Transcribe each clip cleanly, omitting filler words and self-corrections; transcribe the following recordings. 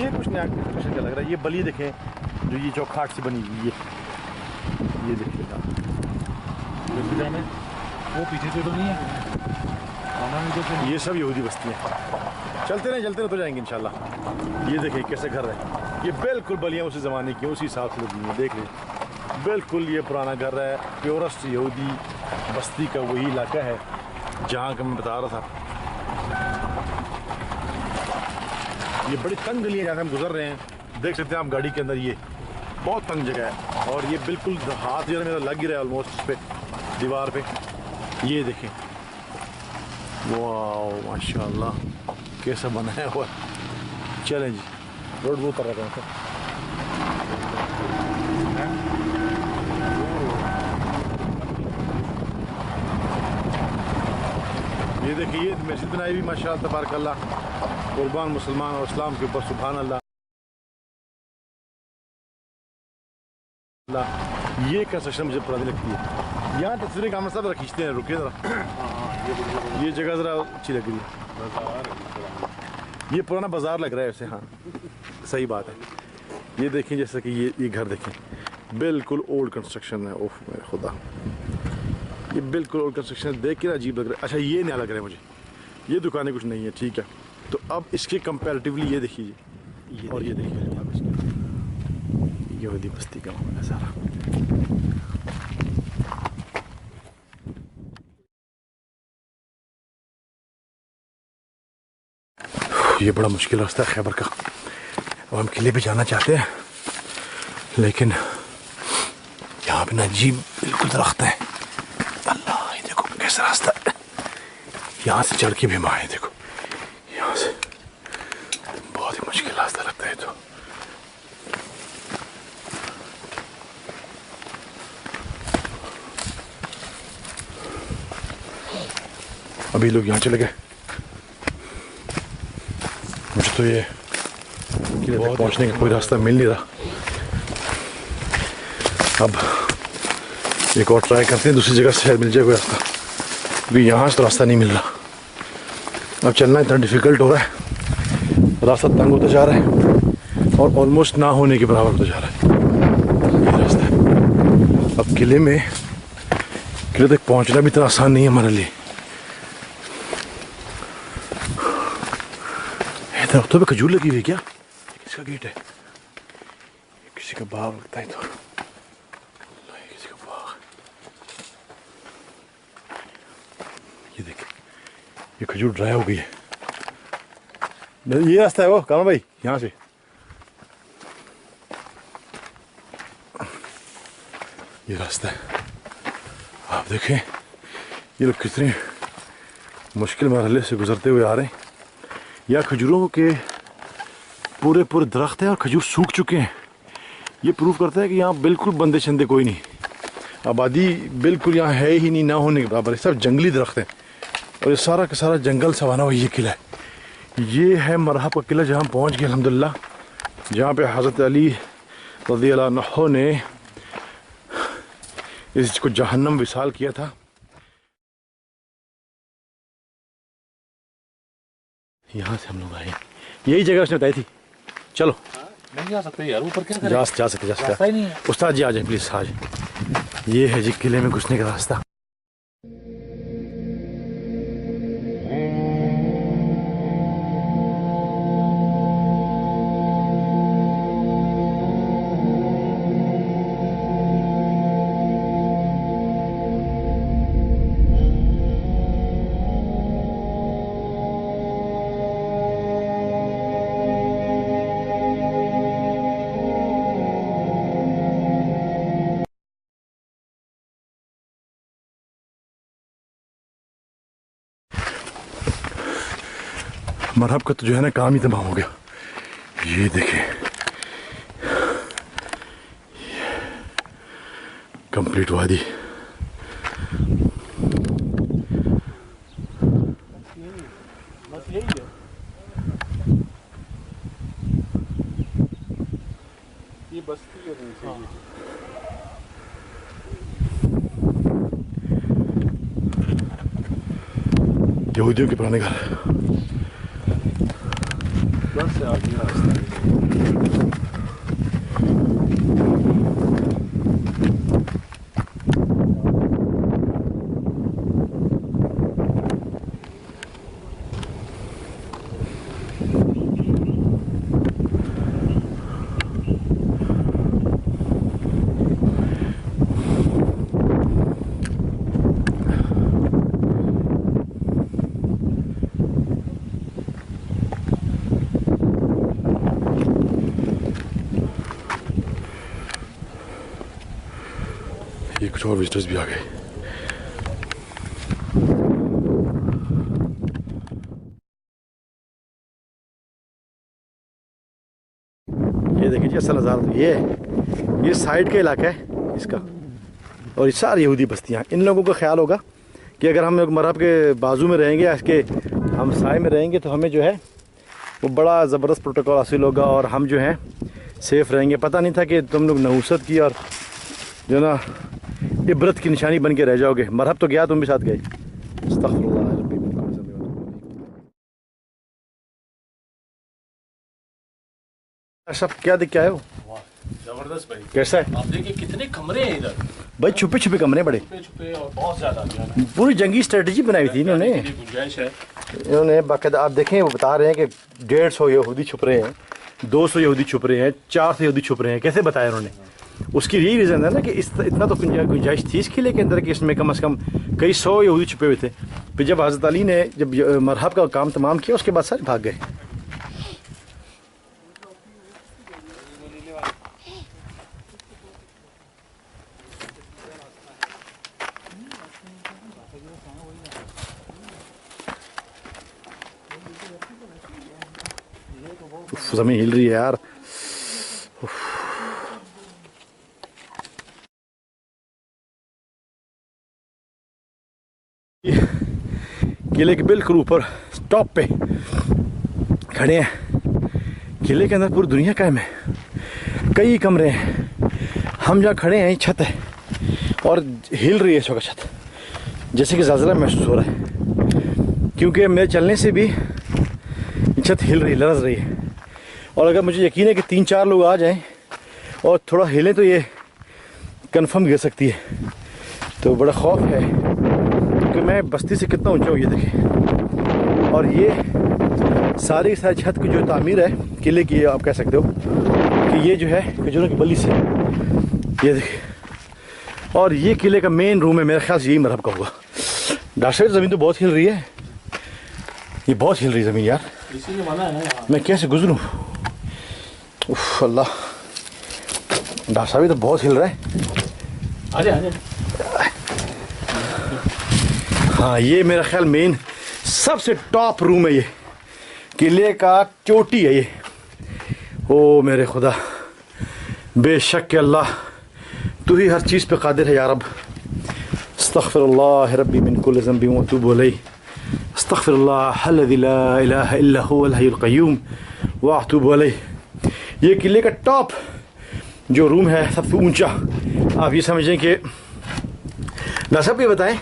ये कुछ नया कंस्ट्रक्शन का लग रहा है। ये बली देखें जो ये चौखाट से बनी हुई ये देखिएगा। वो पीछे से तो नहीं है, ये सब यहूदी बस्तियाँ। चलते रहे तो जाएंगे इंशाल्लाह। ये देखिए कैसे घर है। ये बिल्कुल बलियाँ उसी ज़माने की उसी हिसाब से लगी हैं। देख लीजिए बिल्कुल ये पुराना घर है। प्योरेस्ट यहूदी बस्ती का वही इलाका है जहाँ का मैं बता रहा था। ये बड़ी तंग गली है जहाँ से हम गुजर रहे हैं। देख सकते हैं आप गाड़ी के अंदर, ये बहुत तंग जगह है। और ये बिल्कुल हाथ जो है मेरा लग ही रहा है ऑलमोस्ट इस पे दीवार पे। ये देखें वाह माशाल्लाह कैसा बनाया हुआ। चलें जी रोड वो उतर रहा था। ये देखिए ये मस्जिद बनाई हुई माशाअल्लाह तबारकल्लाह। कुर्बान मुसलमान और इस्लाम के ऊपर सुभान अल्लाह। ये कंस्ट्रक्शन मुझे पुरानी लगती है। यहाँ तस्वीरें कामर साहब खींचते हैं। रुके ज़रा, ये जगह ज़रा अच्छी लग रही है। ये पुराना बाजार लग रहा है वैसे। हाँ सही बात है। ये देखें जैसा कि ये घर देखें बिल्कुल ओल्ड कंस्ट्रक्शन है। ओह मेरे खुदा, ये बिल्कुल ओल्ड कंस्ट्रक्शन देख के अजीब लग रहा है। अच्छा ये नया लग रहा है मुझे। ये दुकानें कुछ नहीं है, ठीक है। तो अब इसके कंपैरेटिवली ये देखिए और ये देखिए यहूदी बस्ती का माहौल है सारा। ये बड़ा मुश्किल रास्ता है खैबर का। और हम किले पे जाना चाहते हैं लेकिन यहाँ पे ना अजीब बिल्कुल दरख्त है। अल्लाह ये देखो कैसा रास्ता है। यहाँ से चढ़ के भी हम आए। देखो यहाँ से बहुत ही मुश्किल रास्ता लगता है। तो अभी लोग यहाँ चले गए। मुझे तो ये किले तक पहुँचने का कोई रास्ता मिल नहीं रहा। अब एक और ट्राई करते हैं, दूसरी जगह से शायद मिल जाए कोई रास्ता। अभी यहाँ से तो रास्ता नहीं मिल रहा। अब चलना इतना डिफ़िकल्ट हो रहा है, रास्ता तंग होता जा रहा है और ऑलमोस्ट ना होने के बराबर होता जा रहा है ये रास्ता। अब किले तक पहुँचना भी इतना आसान नहीं है हमारे लिए। दरख्तों पे खजूर लगी हुई है क्या? किसका गेट है? किसी का बाग लगता है। तो किसी का बाग। ये देखिए ये खजूर ड्राई हो गई है। ये रास्ता है वो कामरान भाई, यहाँ से ये रास्ता है। आप देखें ये लोग कितने मुश्किल मरहले से गुजरते हुए आ रहे हैं। या खजूरों के पूरे दरख्त हैं और खजूर सूख चुके हैं। ये प्रूफ करता है कि यहाँ बिल्कुल बंदे शंदे कोई नहीं, आबादी बिल्कुल यहाँ है ही नहीं, ना होने के बराबर है। सब जंगली दरख्त हैं और ये सारा का सारा जंगल सवाना हुआ ये किला है। ये है मरहब का किला जहाँ पहुँच गए अल्हम्दुलिल्लाह, जहाँ पे हज़रत अली रज़ियल्लाहु अन्हु ने इसको जहन्नम विसाल किया था। यहाँ से हम लोग आए, यही जगह उसने बताई थी। चलो नहीं जा सकते यार, ऊपर क्या करें? जा सकते रास्ता ही नहीं है। उस्ताद जी आ जाए प्लीज़, आ जाए। ये है जी किले में घुसने का रास्ता। मरहब का तो जो है ना काम ही तमाम हो गया। ये देखिए कंप्लीट वादी। ये बस्ती है। यहूदियों के पुराने घर। बस से आगे रास्ता कुछ और विजिटर्स भी आ गए। ये देखिए जी असल नज़ारा तो ये साइड का इलाका है इसका, और ये सारी यहूदी बस्तियाँ। इन लोगों का ख्याल होगा कि अगर हम लोग मरहब के बाजू में रहेंगे या इसके हम साए में रहेंगे तो हमें जो है वो बड़ा ज़बरदस्त प्रोटोकॉल हासिल होगा और हम जो हैं सेफ़ रहेंगे। पता नहीं था कि तुम लोग नहुसत की और जो ना इबरत की निशानी बन के रह जाओगे। मरहब तो गया, तुम भी साथ गए। सब क्या देख के आए हो? जबरदस्त भाई। कैसा है? आप देखिए कितने कमरे हैं इधर, भाई छुपे छुपे कमरे बड़े, छुपे छुपे और बहुत ज्यादा जो है ना, पूरी जंगी स्ट्रेटजी बनाई हुई थी इन्होंने। गुंजाइश है। इन्होंने बाकायदा, आप देखें वो बता रहे हैं कि 150 यहूदी छुप रहे हैं, 200 यहूदी छुप रहे हैं, 400 यहूदी छुप रहे हैं। कैसे बताया उन्होंने? उसकी यही रीज़न है ना कि इतना तो गुंजाइश थी इस किले के अंदर कि इसमें कम से कम कई 100 यहूदी छुपे हुए थे। फिर जब हज़रत अली ने जब मरहब का काम तमाम किया उसके बाद सारे भाग गए। ज़मीन हिल रही है यार। किले के बिल्कुल ऊपर टॉप पे खड़े हैं। किले के अंदर पूरी दुनिया कायम है, कई कमरे हैं। हम जहाँ खड़े हैं छत है और हिल रही है इस वक्त छत, जैसे कि ज़लज़ला महसूस हो रहा है, क्योंकि मेरे चलने से भी छत हिल रही, लरज़ रही है। और अगर मुझे यकीन है कि 3-4 लोग आ जाएं और थोड़ा हिले तो ये कंफर्म गिर सकती है। तो बड़ा खौफ है कि मैं बस्ती से कितना ऊंचा हूँ ये देखें। और ये सारी छत की जो तामीर है किले की, आप कह सकते हो कि ये जो है खजूरों की बल्ली से, ये देखिए। और ये किले का मेन रूम है, मेरे ख्याल से यही मरहब का होगा। डॉक्टर ज़मीन तो बहुत हिल रही है, ये बहुत हिल रही ज़मीन यार। इसीलिए मना है ना यहाँ। मैं कैसे गुजरूं? उफ अल्लाह, डॉक्टर साहब तो बहुत हिल रहा है। आजा आजा। हाँ, ये मेरा ख्याल मेन सबसे टॉप रूम है, ये किले का चोटी है ये। ओ मेरे खुदा, बेशक के अल्लाह तू ही हर चीज़ पे कादिर है या रब। अस्तग़फिरुल्लाह रब्बी मिन कुल्लि ज़ंबि व अतूबु इलैह। अस्तग़फिरुल्लाह अल्लज़ी ला इलाहा इल्ला हुवल हय्युल क़य्यूम व अतूबु इलैह। ये किले का टॉप जो रूम है, सबसे ऊंचा। आप ये समझें कि ना, सब ये बताएं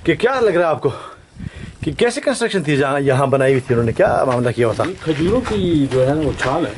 कि क्या लग रहा है आपको कि कैसे कंस्ट्रक्शन थी जहाँ यहाँ बनाई हुई थी उन्होंने, क्या मामला किया होता? खजूरों की जो है ना वो छाल है।